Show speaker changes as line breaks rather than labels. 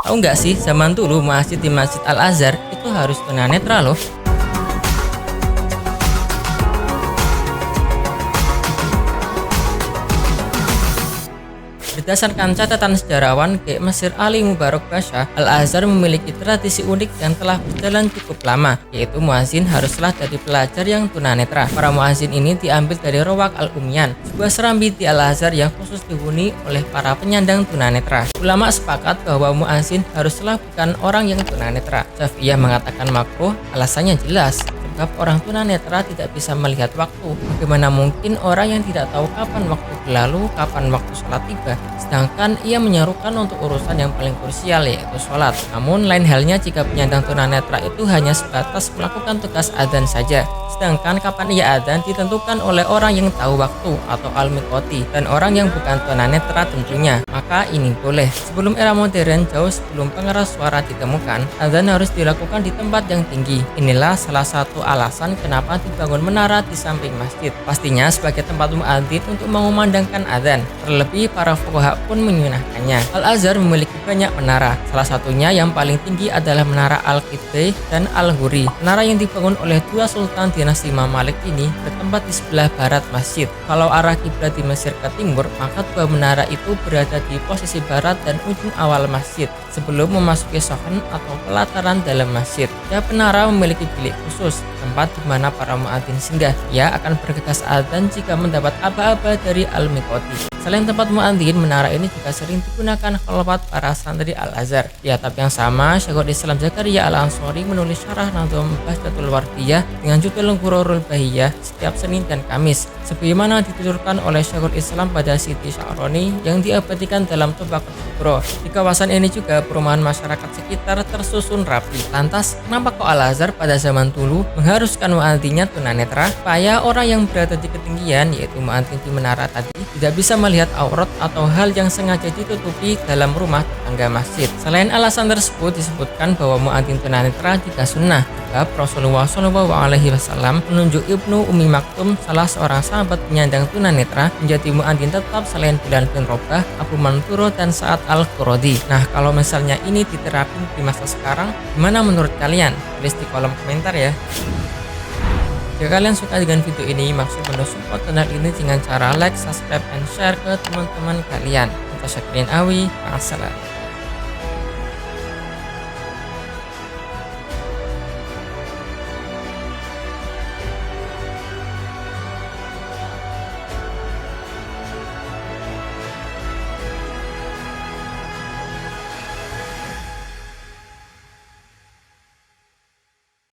Tahu nggak sih, zaman dulu muadzin di Masjid Al-Azhar itu harus tunanetra loh. Berdasarkan catatan sejarawan Kiai Mesir Ali Mubarak Basha, Al-Azhar memiliki tradisi unik yang telah berjalan cukup lama, yaitu muadzin haruslah jadi pelajar yang tunanetra. Para muadzin ini diambil dari Rawak Al-Umyan, sebuah serambi di Al-Azhar yang khusus dihuni oleh para penyandang tunanetra. Ulama sepakat bahwa muadzin haruslah bukan orang yang tunanetra. Syafi'iyah mengatakan makruh, alasannya jelas. Sebab orang tunanetra tidak bisa melihat waktu. Bagaimana mungkin orang yang tidak tahu kapan waktu berlalu, kapan waktu sholat tiba, sedangkan ia menyerukan untuk urusan yang paling krusial, yaitu sholat. Namun lain halnya jika penyandang tunanetra itu hanya sebatas melakukan tugas adzan saja, sedangkan kapan ia adzan ditentukan oleh orang yang tahu waktu atau al-miqati, dan orang yang bukan tunanetra tentunya. Maka ini boleh. Sebelum era modern, jauh sebelum pengeras suara ditemukan, adzan harus dilakukan di tempat yang tinggi. Inilah salah satu alasan kenapa dibangun menara di samping masjid. Pastinya sebagai tempat muadzin untuk mengumandangkan adzan. Terlebih para fuqaha pun menyunahkannya. Al-Azhar memiliki banyak menara. Salah satunya yang paling tinggi adalah menara Al-Qiblah dan Al-Ghuri. Menara yang dibangun oleh dua sultan dinasti Imam Malik ini bertempat di sebelah barat masjid. Kalau arah kiblat di Mesir ke timur, maka dua menara itu berada di posisi barat dan ujung awal masjid sebelum memasuki sohn atau pelataran dalam masjid. Tiap menara memiliki bilik khusus, tempat di mana para muadzin singgah. Ia akan bergegas adzan jika mendapat aba-aba dari al-miqati. Selain tempat muadzin, menara ini juga sering digunakan khalwat para santri Al-Azhar. Di atap yang sama, Syekhul Islam Zakaria Al-Ansori menulis syarah Nadhum Bahjatul Wardiyah dengan judul Ghururul Bahiyah setiap Senin dan Kamis, sebagaimana dituturkan oleh Syekhul Islam pada Siti Sya'roni yang diabadikan dalam Tubaqatul Kubra. Di kawasan ini juga perumahan masyarakat sekitar tersusun rapi. Lantas, kenapa kok Al-Azhar pada zaman dulu mengharuskan muadzinnya tunanetra? Supaya orang yang berada di ketinggian, yaitu muadzin di menara tadi, tidak bisa melihat aurat atau hal yang sengaja ditutupi dalam rumah tetangga masjid. Selain alasan tersebut, disebutkan bahwa muadzin tunanetra juga sunnah. Sebab Rasulullah SAW menunjuk Ibnu Ummi Maktum, salah seorang sahabat penyandang tunanetra, menjadi muadzin tetap selain Bilal bin Rabah, Abu Mansur, dan Sa'ad Al-Quradi. Nah, kalau misalnya ini diterapin di masa sekarang, gimana menurut kalian? Tulis di kolom komentar ya. Jika kalian suka dengan video ini, maksud support channel ini dengan cara like, subscribe, dan share ke teman-teman kalian. Untuk Syakirin Awi, assalam.